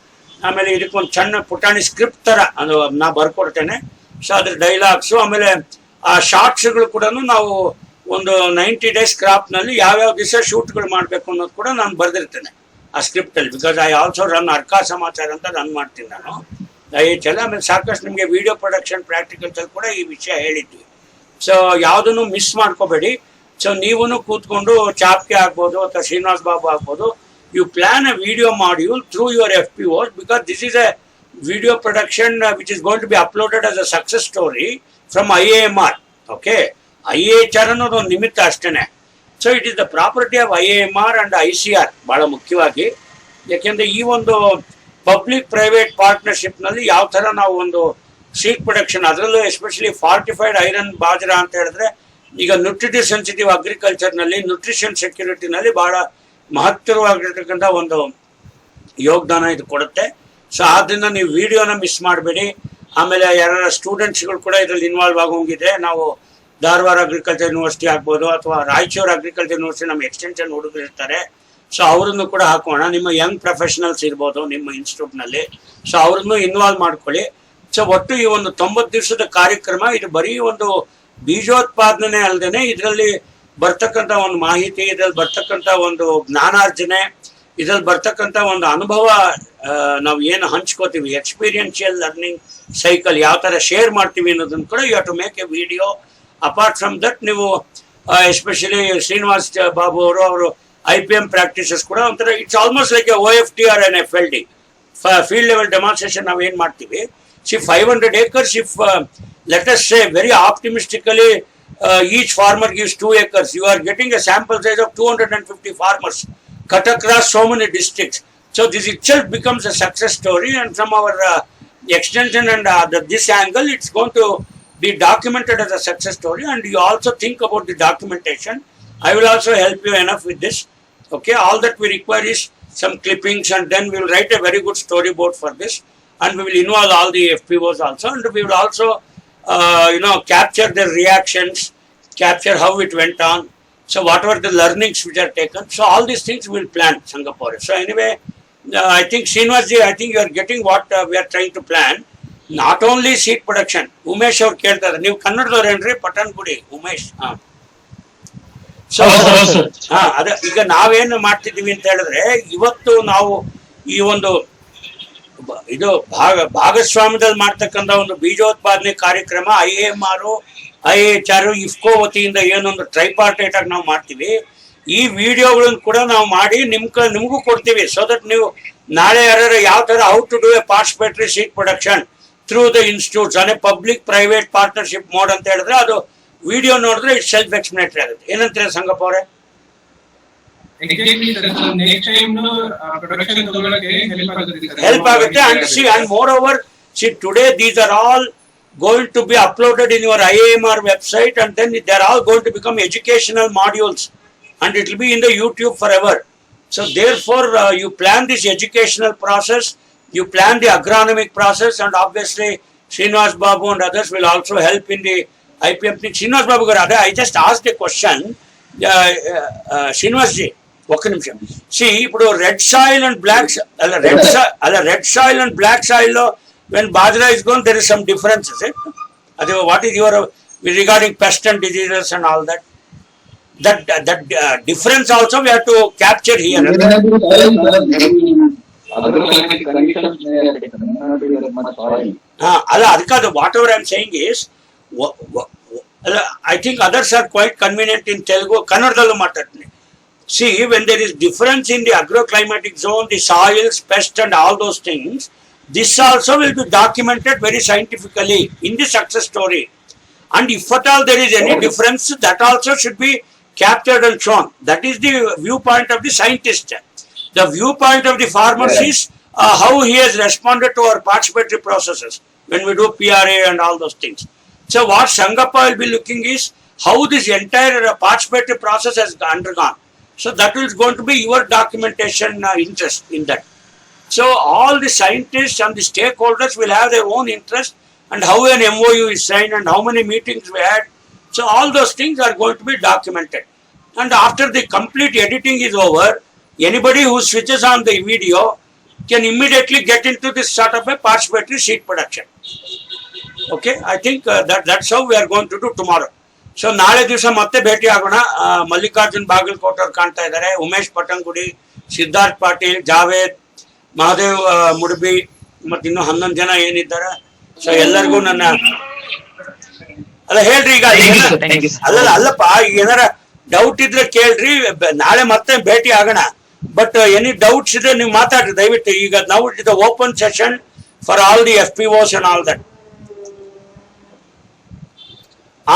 ಆಮೇಲೆ ಇದಕ್ಕೊಂದು ಸಣ್ಣ ಪುಟಾಣಿ ಸ್ಕ್ರಿಪ್ಟ್ ತರ ಅದು ನಾ ಬರ್ಕೊಡ್ತೇನೆ. ಸೊ ಅದ್ರ ಡೈಲಾಗ್ಸು, ಆಮೇಲೆ ಆ ಶಾರ್ಟ್ಸ್ಗಳು ಕೂಡ ನಾವು ಒಂದು 90 days ಕ್ರಾಪ್ ನಲ್ಲಿ ಯಾವ್ಯಾವ ದಿವಸ ಶೂಟ್ಗಳು ಮಾಡಬೇಕು ಅನ್ನೋದು ಕೂಡ ನಾನು ಬರ್ದಿರ್ತೇನೆ ಆ ಸ್ಕ್ರಿಪ್ಟ್ ಅಲ್ಲಿ. Because I also run Arka ಸಮಾಚಾರ ಅಂತ ರನ್ ಮಾಡ್ತೀನಿ ನಾನು IHL. ಆಮೇಲೆ ಸಾಕಷ್ಟು ನಿಮಗೆ ವಿಡಿಯೋ ಪ್ರೊಡಕ್ಷನ್ ಪ್ರಾಕ್ಟಿಕಲ್ಸ್ ಅಲ್ಲಿ ಕೂಡ ಈ ವಿಷಯ ಹೇಳಿದ್ವಿ. ಸೊ ಯಾವುದನ್ನು ಮಿಸ್ ಮಾಡ್ಕೋಬೇಡಿ. ಸೊ ನೀವು ಕೂತ್ಕೊಂಡು ಚಾಪ್ಕೆ ಆಗ್ಬೋದು ಅಥವಾ ಶ್ರೀನಿವಾಸ್ ಬಾಬು ಆಗ್ಬೋದು, you plan a video module through your FPOs, because this is a video production which is going to be uploaded as a success story from IAMR. Okay, IAHR ಅನ್ನೋದು ಒಂದು ನಿಮಿತ್ತ ಅಷ್ಟೇನೆ. So it is the property of IAMR and ICR ಬಹಳ ಮುಖ್ಯವಾಗಿ. ಯಾಕೆಂದ್ರೆ ಈ ಒಂದು public private partnership ನಲ್ಲಿ ಯಾವ ತರ ನಾವು ಒಂದು ಸೀಡ್ ಪ್ರೊಡಕ್ಷನ್, ಅದರಲ್ಲೂ ಎಸ್ಪೆಷಲಿ ಫಾರ್ಟಿಫೈಡ್ ಐರನ್ ಬಾಜ್ರಾ ಅಂತ ಹೇಳಿದ್ರೆ ಈಗ ನ್ಯೂಟ್ರಿಟಿವ್ ಸೆನ್ಸಿಟಿವ್ ಅಗ್ರಿಕಲ್ಚರ್ ನಲ್ಲಿ, ನ್ಯೂಟ್ರಿಷನ್ ಸೆಕ್ಯೂರಿಟಿ ನಲ್ಲಿ ಬಹಳ ಮಹತ್ತರವಾಗಿರ್ತಕ್ಕಂಥ ಒಂದು ಯೋಗದಾನ ಇದು ಕೊಡುತ್ತೆ. ಸೊ ಆದ್ರಿಂದ ನೀವು ವಿಡಿಯೋನ ಮಿಸ್ ಮಾಡಬೇಡಿ. ಆಮೇಲೆ ಯಾರ ಸ್ಟೂಡೆಂಟ್ಸ್ಗಳು ಕೂಡ ಇದರಲ್ಲಿ ಇನ್ವಾಲ್ವ್ ಆಗೋಂಗಿದೆ. ನಾವು ಧಾರವಾಡ ಅಗ್ರಿಕಲ್ಚರ್ ಯೂನಿವರ್ಸಿಟಿ ಆಗ್ಬೋದು ಅಥವಾ ರಾಯಚೂರು ಅಗ್ರಿಕಲ್ಚರ್ ಯೂನಿವರ್ಸಿಟಿ ನಮ್ಮ ಎಕ್ಸ್ಟೆನ್ಷನ್ ಹುಡುಗರು ಇರ್ತಾರೆ. ಸೊ ಅವರನ್ನು ಕೂಡ ಹಾಕೋಣ. ನಿಮ್ಮ ಯಂಗ್ ಪ್ರೊಫೆಷನಲ್ಸ್ ಇರ್ಬೋದು ನಿಮ್ಮ ಇನ್ಸ್ಟಿಟ್ಯೂಟ್ನಲ್ಲಿ, ಸೊ ಅವ್ರನ್ನು ಇನ್ವಾಲ್ವ್ ಮಾಡ್ಕೊಳ್ಳಿ. ಸೊ ಒಟ್ಟು ಈ ಒಂದು 90 ದಿವಸದ ಕಾರ್ಯಕ್ರಮ ಇದು ಬರೀ ಒಂದು ಬೀಜೋತ್ಪಾದನೆ ಅಲ್ಲದೆ ಇದರಲ್ಲಿ ಬರ್ತಕ್ಕಂಥ ಒಂದು ಮಾಹಿತಿ, ಇದರಲ್ಲಿ ಬರ್ತಕ್ಕಂಥ ಒಂದು ಜ್ಞಾನಾರ್ಜನೆ, ಇದರಲ್ಲಿ ಬರ್ತಕ್ಕಂಥ ಒಂದು ಅನುಭವ ನಾವು ಏನು ಹಂಚ್ಕೋತೀವಿ, ಎಕ್ಸ್ಪೀರಿಯನ್ಷಿಯಲ್ ಲರ್ನಿಂಗ್ ಸೈಕಲ್ ಯಾವ ಥರ ಶೇರ್ ಮಾಡ್ತೀವಿ ಅನ್ನೋದನ್ನು ಕೂಡ you have to make a video. Apart from that ನೀವು ಎಸ್ಪೆಷಲಿ ಶ್ರೀನಿವಾಸ್ ಬಾಬು ಅವರು IPM ಪ್ರಾಕ್ಟೀಸಸ್ ಕೂಡ ಒಂಥರ it's almost like a OFT or an FLD, field level demonstration ನಾವು ಏನು ಮಾಡ್ತೀವಿ. See 500 acres, if let us say very optimistically each farmer gives 2 acres, you are getting a sample size of 250 farmers cut across so many districts. So this itself becomes a success story, and from our extension and this angle it's going to be documented as a success story, and you also think about the documentation. I will also help you enough with this. Okay, all that we require is some clippings, and then we will write a very good storyboard for this, and we will involve all the FPOs also, and we will also capture their reactions, capture how it went on. So whatever the learnings which are taken, so all these things we will plan, Sangapore. So anyway, I think Srinivasji, I think you are getting what we are trying to plan. Not only seed production. Umesh ಅವರು ಕೇಳ್ತಾರೆ, ನೀವು ಕನ್ನಡದವ್ರೇನ್ರಿ ಪಟ್ಟಣಗುಡಿ Umesh? So ಅದ ಈಗ ನಾವೇನು ಮಾಡ್ತಿದ್ದೀವಿ ಅಂತ ಹೇಳಿದ್ರೆ, ಇವತ್ತು ನಾವು ಈ ಒಂದು ಇದು ಭಾಗಸ್ವಾಮ್ಯದಲ್ಲಿ ಮಾಡ್ತಕ್ಕಂಥ ಒಂದು ಬೀಜೋತ್ಪಾದನೆ ಕಾರ್ಯಕ್ರಮ IAMR, IAHR, IFFCO ವತಿಯಿಂದ ಏನೊಂದು ಟ್ರೈಪಾರ್ಟೈಟ್ ಆಗಿ ನಾವು ಮಾಡ್ತೀವಿ. ಈ ವಿಡಿಯೋಗಳನ್ನು ಕೂಡ ನಾವು ಮಾಡಿ ನಿಮಗೂ ಕೊಡ್ತೀವಿ. ಸೊ ದಟ್ ನೀವು ನಾಳೆ ಯಾರು ಯಾವ ತರ how to do a participatory seed production through the institutes ಅಂದ್ರೆ ಪಬ್ಲಿಕ್ ಪ್ರೈವೇಟ್ ಪಾರ್ಟ್ನರ್ಶಿಪ್ ಮೋಡ್ ಅಂತ ಹೇಳಿದ್ರೆ, ಅದು ವಿಡಿಯೋ ನೋಡಿದ್ರೆ ಇಟ್ ಸೆಲ್ಫ್ ಎಕ್ಸ್ಪ್ಲನೇಟರಿ ಆಗುತ್ತೆ. ಏನಂತೀರ ಸಂಗಪ್ಪ ಅವರೇ? ಹೆಲ್ಪ್ ಆಗುತ್ತೆ. And more over, today these are all going to be uploaded in your IAMR website, and then they are all going to become educational modules, and it will be in the YouTube forever. So therefore you plan this educational process, you plan the agronomic process, and obviously Srinivas Babu and others will also help in the IPM thing. Srinivas Babu garu, I just asked a question. Srinivas ji, oka nimisham. See, ipudu red soil and black soil lo when BAJRA is gone, there is some difference, is it? What is your regarding pest and diseases and all that? That difference also we have to capture here. Whatever I am saying is, I think others are quite convenient in Telugu. Kannadallu matatne. See, when there is difference in the agroclimatic zone, the soils, pest and all those things, this also will be documented very scientifically in the success story. And if at all there is any difference, that also should be captured and shown. That is the viewpoint of the scientist. The viewpoint of the farmers is how he has responded to our participatory processes when we do PRA and all those things. So what Sangappa will be looking is how this entire participatory process has undergone. So that is going to be your documentation interest in that. So all the scientists and the stakeholders will have their own interest, and how an MOU is signed and how many meetings we had. So all those things are going to be documented. And after the complete editing is over, anybody who switches on the video can immediately get into this sort of a participatory seed production. Okay, I think that's how we are going to do tomorrow. So ನಾಳೆ ದಿವಸ ಮತ್ತೆ ಭೇಟಿ ಆಗೋಣ. ಮಲ್ಲಿಕಾರ್ಜುನ್ ಬಾಗಲಕೋಟ್ ಅವರು ಕಾಣ್ತಾ ಇದ್ದಾರೆ, ಉಮೇಶ್ ಪಟ್ಟಂಗುಡಿ, ಸಿದ್ಧಾರ್ಥ್ ಪಾಟೀಲ್, ಜಾವೇದ್, ಮಹಾದೇವ್ ಮುಡ್ಬಿ, ಮತ್ತೆ ಇನ್ನು 11 ಜನ ಏನಿದ್ದಾರೆ. ಸೊ ಎಲ್ಲರಿಗೂ ನನ್ನ ಹೇಳ್ರಿ. ಈಗ ಅಲ್ಲಪ್ಪ, ಈಗ ಏನಾರ ಡೌಟ್ ಇದ್ರೆ ಕೇಳ್ರಿ, ನಾಳೆ ಮತ್ತೆ ಭೇಟಿ ಆಗೋಣ. ಬಟ್ ಎನಿ ಡೌಟ್ಸ್ ಇದ್ರೆ ನೀವು ಮಾತಾಡ್ರಿ ದಯವಿಟ್ಟು. ಈಗ ನಾವು it open session for all the FPOs and all that.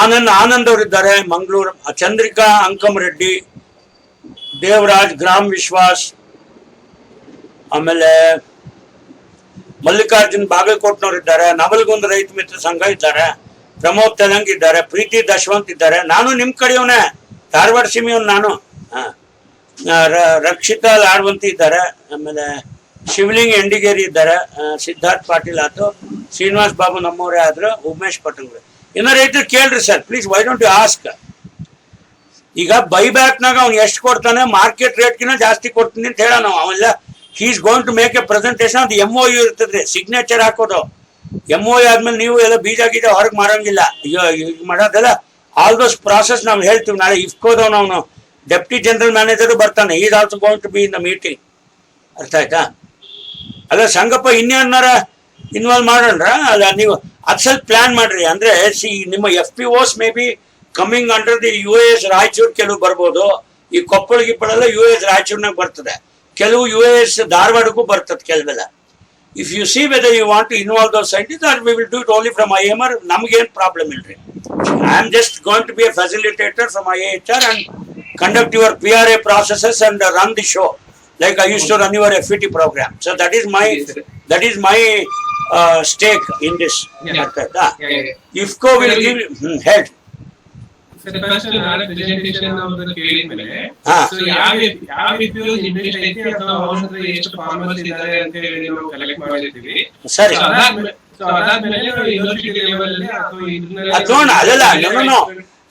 Anand ಅವರಿದ್ದಾರೆ ಮಂಗಳೂರು, ಚಂದ್ರಿಕಾ ಅಂಕಮ್ ರೆಡ್ಡಿ, ದೇವರಾಜ್, ಗ್ರಾಮ್ ವಿಶ್ವಾಸ್, ಆಮೇಲೆ ಮಲ್ಲಿಕಾರ್ಜುನ್ ಬಾಗಲಕೋಟ್ನವ್ರು ಇದ್ದಾರೆ, ನವಲ್ಗುಂದ ರೈತ ಮಿತ್ರ ಸಂಘ ಇದ್ದಾರೆ, ಪ್ರಮೋದ್ ತೆಲಂಗ್ ಇದ್ದಾರೆ, ಪ್ರೀತಿ ದಶವಂತ್ ಇದ್ದಾರೆ, ನಾನು ನಿಮ್ ಕಡೆಯವನೇ, ಧಾರವಾಡ ಸೀಮೆಯವನ್ ನಾನು, ರಕ್ಷಿತಾ ಲಾಡ್ವಂತಿ ಇದ್ದಾರೆ, ಆಮೇಲೆ ಶಿವಲಿಂಗ್ ಎಂಡಿಗೇರಿ ಇದ್ದಾರೆ, ಸಿದ್ಧಾರ್ಥ್ ಪಾಟೀಲ್ ಆಯ್ತು, ಶ್ರೀನಿವಾಸ್ ಬಾಬು ನಮ್ಮವರೇ ಆದ್ರು, ಉಮೇಶ್ ಪಟ್ಟಂಗ್ರೆ. ಏನಾರ ಇದ್ರೆ ಕೇಳ್ರಿ sir please, why don't you ask. ಈಗ ಬೈಬ್ಯಾಕ್ನಾಗ ಅವ್ನು ಎಷ್ಟು ಕೊಡ್ತಾನೆ, ಮಾರ್ಕೆಟ್ ರೇಟ್ಗಿನ ಜಾಸ್ತಿ ಕೊಡ್ತೀನಿ ಅಂತ ಹೇಳ ನಾವು. ಅವೆಲ್ಲ he is going to make a presentation. ಅದು MOU ಇರ್ತದೆ, ಸಿಗ್ನೇಚರ್ ಹಾಕೋದು. MOU ಆದ್ಮೇಲೆ ನೀವು ಎಲ್ಲ ಬೀಜ ಗೀಜ ಹೊರಗೆ ಮಾರಂಗಿಲ್ಲ, ಮಾಡೋದಲ್ಲ. ಆಲ್ ದೋಸ್ ಪ್ರಾಸೆಸ್ ನಾವು ಹೇಳ್ತೀವಿ. ನಾಳೆ ಇಫ್ಕೋದವ್ ನಾವು ಡೆಪ್ಟಿ ಜನರಲ್ ಮ್ಯಾನೇಜರ್ ಬರ್ತಾನೆ, is also going to be in the meeting. ಅರ್ಥ ಆಯ್ತಾ? ಅಲ್ಲ ಸಂಗಪ್ಪ, ಇನ್ನೇನಾರ ಇನ್ವಾಲ್ವ್ ಮಾಡೋಣ. ಅಲ್ಲ ನೀವು ಅದು ಸ್ವಲ್ಪ ಪ್ಲಾನ್ ಮಾಡ್ರಿ. ಅಂದ್ರೆ ನಿಮ್ಮ FPOs may be coming under the UAS Raichur, ಕೆಲವು ಬರ್ಬೋದು. ಈ ಕೊಪ್ಪಳ ಗಿಪ್ಪಳೆಲ್ಲ UAS ರಾಯಚೂರ್ನಾಗ ಬರ್ತದೆ, ಕೆಲವು UAS ಧಾರವಾಡಕ್ಕೂ ಬರ್ತದೆ ಕೆಲವೆಲ್ಲ. If you see whether you want to involve those scientist, or we will do it only from IAMR. ನಮ್ಗೇನು ಪ್ರಾಬ್ಲಮ್ ಇಲ್ರಿ. I am just going to be a facilitator from IAHR and conduct your PRA processes and run the show like I used to run your FET program. So that is my stake in this. Yeah. IFFCO will give head. So first ನಾಳೆ presentation of the KHARIF ಮೇಲೆ so ಯಾವ FPOs interest ಐತಿ ಅಥವಾ ಅವರ ಹತ್ರ ಎಷ್ಟು farmers ಇದ್ದಾರೆ ಅಂತ ಹೇಳಿ ನಾವು ಕಲೆಕ್ಟ್ ಮಾಡಿರ್ತೀವಿ. ಸರಿ. So ಅದಾದ್ಮೇಲೆ ಯೂನಿವರ್ಸಿಟಿ ಲೆವೆಲ್ ಅಲ್ಲಿ ಅಥವಾ ಇಂಟರ್ನಲ್ ಅದಲ್ಲ no.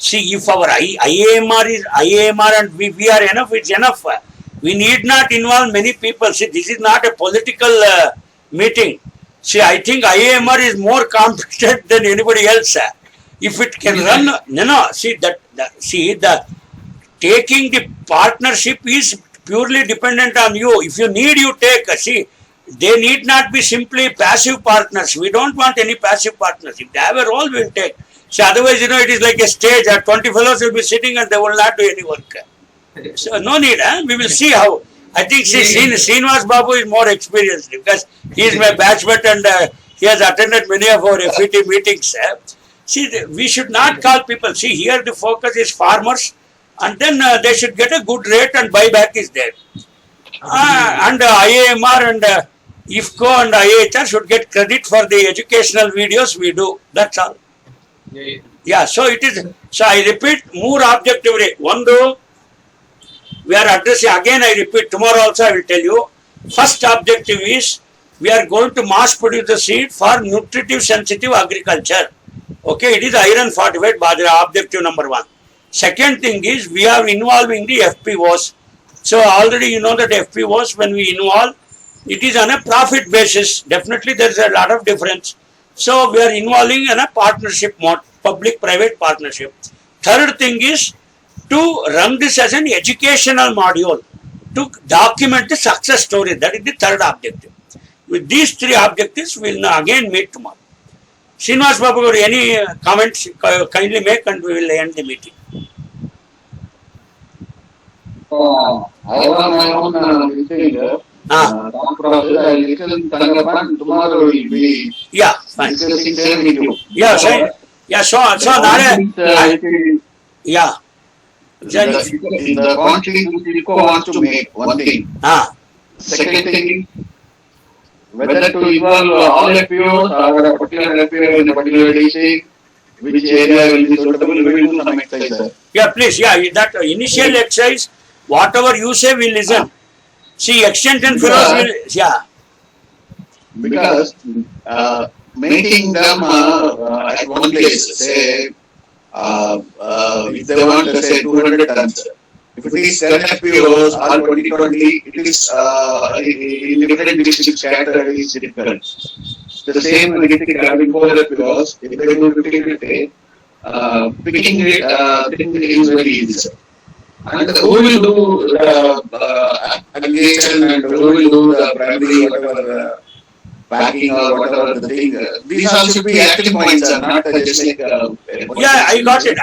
See, if our IAMR is IAMR and we are enough, it's enough. We need not involve many people. See, this is not a political meeting. See, I think IAMR is more competent than anybody else. If it can run, see the taking the partnership is purely dependent on you. If you need, you take. See, they need not be simply passive partners. We don't want any passive partners. If they have a role, we'll take. So otherwise, it is like a stage. 20 fellows will be sitting and they will not do any work. So no need. We will see how. I think Srinivas Babu is more experienced because he is my batchmate and he has attended many of our FET meetings. See, we should not call people. See, here the focus is farmers and then they should get a good rate and buyback is there. And IAMR and IFFCO and IHR should get credit for the educational videos we do. That's all. Yeah, so it is. So I repeat, more objectively. One, we are addressing again. I repeat, tomorrow also I will tell you. First objective is we are going to mass produce the seed for nutritive sensitive agriculture. Okay, it is iron fortified BAJRA, objective number 1. Second thing is we are involving the FPOS. So already you know that FPOS, when we involve, it is on a profit basis. Definitely there is a lot of difference. So we are involving in a partnership mode, public-private partnership. Third thing is to run this as an educational module to document the success story. That is the third objective. With these 3 objectives, we will again meet tomorrow. Srinivas Babu, any comments? Kindly make and we will end the meeting. I have my own thing. Tomorrow will be fine. discussing same with you. So yeah. In the country, IFFCO wants to make one thing. Second thing, whether to involve all FPOs or a particular FPO in a particular district, which area will be suitable, we will do some exercise. Yeah, please. Yeah, that initial exercise, whatever you say, we listen. See, extension fellows will. Yeah. Because making them at one place, say, if they want to say 200 tons, if it is 10 FPOs or 2020, it is in different districts categories different. The same district having 4 FPOs, if they do 50-50, picking it is very easy. And who will do the aggregation and who will do the primary whatever packing or whatever the thing. These all should be active points, not just like. I got it.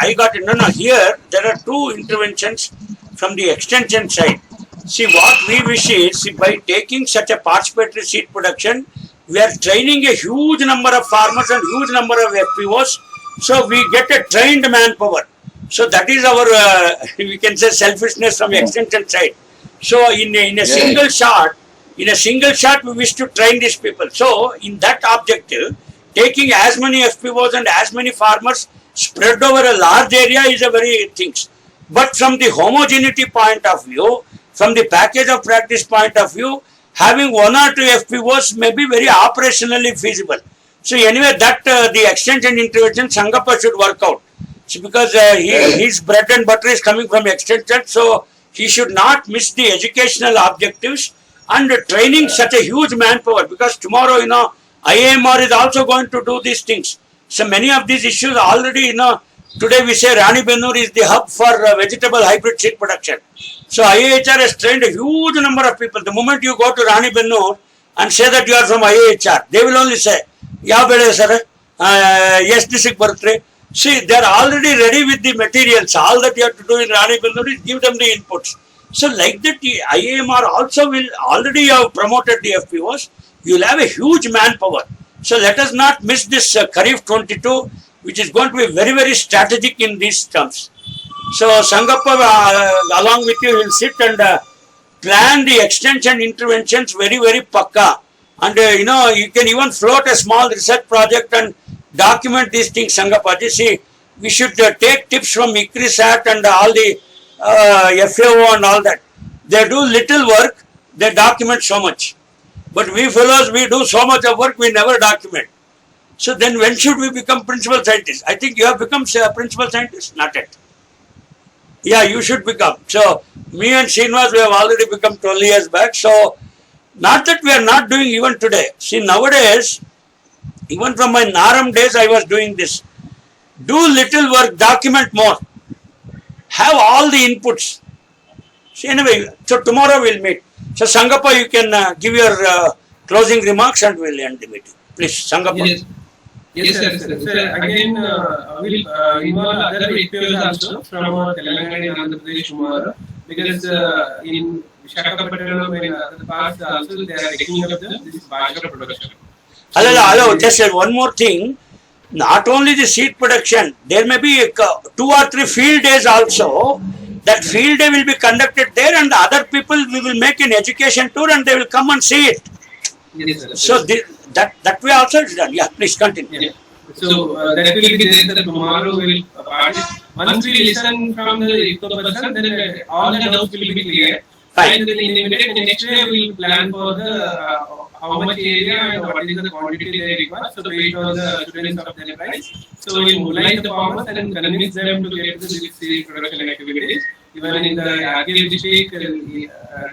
No. Here there are 2 interventions from the extension side. See, what we wish is, by taking such a participatory seed production, we are training a huge number of farmers and huge number of FPOs. So we get a trained manpower. So that is our, we can say, selfishness from extension side. So in a single shot, we wish to train these people. So in that objective, taking as many FPOs and as many farmers spread over a large area is a very things. But from the homogeneity point of view, from the package of practice point of view, having 1 or 2 FPOs may be very operationally feasible. So anyway, that the extension intervention Sangappa should work out. So because his bread and butter is coming from extension, so he should not miss the educational objectives and training such a huge manpower. Because tomorrow, IAMR is also going to do these things. So many of these issues already, today we say Ranibennur is the hub for vegetable hybrid seed production. So IAHR has trained a huge number of people. The moment you go to Ranibennur and say that you are from IAHR, they will only say, "Ya bede sir, yes district birthday." See, they are already ready with the materials. All that you have to do in Ranibennur is give them the inputs. So like that, IAMR also will already have promoted the FPOs. You will have a huge manpower. So let us not miss this KHARIF 22, which is going to be very, very strategic in these terms. So Sangappa, along with you, will sit and plan the extension interventions very, very pakka. And you can even float a small research project and document these things, Sangapaji. See, we should take tips from ICRISAT and all the FAO and all that. They do little work, they document so much. But we fellows, we do so much of work, we never document. So then when should we become principal scientists? I think you have become principal scientist, not yet. Yeah, you should become. So me and Srinivas, we have already become 12 years back. So not that we are not doing even today. See, nowadays, even from my Naram days, I was doing this. Do little work, document more. Have all the inputs. So anyway, so tomorrow we'll meet. So Sangappa, you can give your closing remarks and we'll end the meeting. Please, Sangappa. Yes, sir. Sir, again, we'll involve other FPOs also from Telangana and Andhra Pradesh tomorrow, because in Visakhapatnam and other parts also they are taking up this BAJRA production. Hello, just one more thing. Not only the seed production, there may be 2 or 3 field days also. That field day will be conducted there, and the other people, we will make an education tour and they will come and see it. Yes, sir. So that way also is done. Yeah, please continue. Yeah. So that will be there, sir. Tomorrow we'll once we listen from the IFFCO person, then all the doubts will be clear. Fine. And then in the next day we will plan for the how much area and what is the quantity they require. So based on the students of their price, so we will mobilize the farmers and convince them to get to the seed production activities. Even in the RKF district,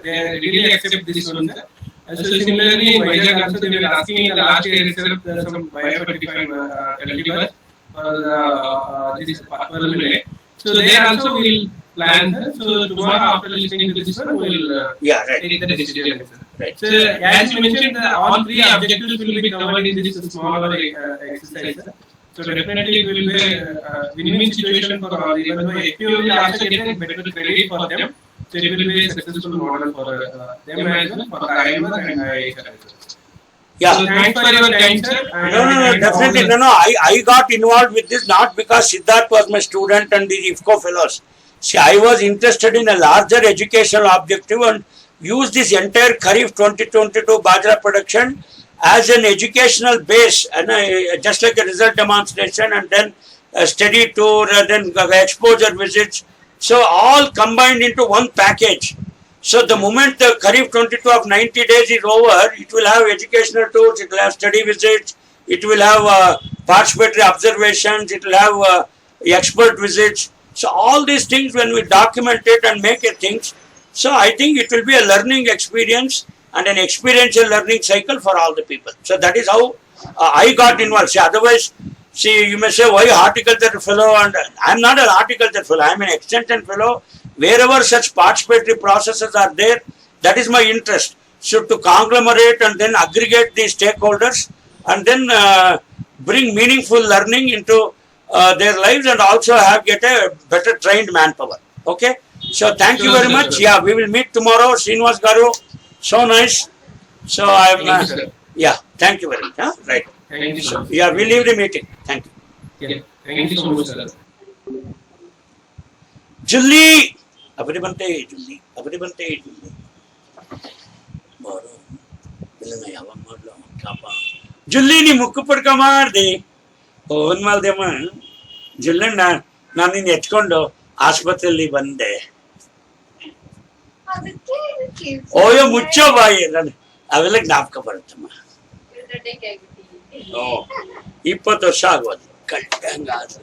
they really accept this one. So similarly, in BAJRA also they were asking in the last year itself some bio-fortified cultivars for this permanent. So there also we will plan. So tomorrow after listening to this one, we will take the decision. Right. So as you mentioned, all 3 objectives will be covered in this small exercise. So definitely it will be a win-win situation for all. Even though FPO will also get a better credit for them, so it will be a successful model for them as well, for the IAMR and IAHR as well. Yeah. So thanks for your time, sir. No, definitely. No. I got involved with this not because Siddharth was my student and the IFFCO fellows. See, I was interested in a larger educational objective and use this entire KHARIF 2022 BAJRA production as an educational base, and just like a result demonstration and then a study tour and then exposure visits. So all combined into one package. So the moment the KHARIF 22 of 90 days is over, it will have educational tours, it will have study visits, it will have participatory observations, it will have expert visits. So all these things, when we document it and make it things, so I think it will be a learning experience and an experiential learning cycle for all the people. So that is how I got involved. See, otherwise, see, you may say, why horticulture fellow? And I'm not an horticulture fellow, I'm an extension fellow. Wherever such participatory processes are there, that is my interest. So to conglomerate and then aggregate the stakeholders and then bring meaningful learning into their lives and also get a better trained manpower. Okay? So thank you very much. Yeah, we will meet tomorrow. Srinivas Garu, so nice. So I'm, yeah, thank you very much. Huh? Right. Thank you, sir. Yeah, we leave the meeting. Thank you. Yeah, thank you so much, sir. Julli. Abri bante Julli. Baro. Bilana yavag madlo. Kapa. Julli ni mukku padka marde. Ovan maldema. Julli nani netkondo ಆಸ್ಪತ್ರೆಯಲ್ಲಿ ಬಂದೆ. OYO ಮುಚ್ಚೋ ಬಾಯಿ ಅವೆಲ್ಲ ಜ್ಞಾಪಕ ಬರುತ್ತಮ್ಮ. 20 ವರ್ಷ ಆಗೋದು ಕಟ್ಟಂಗಾದ್ರು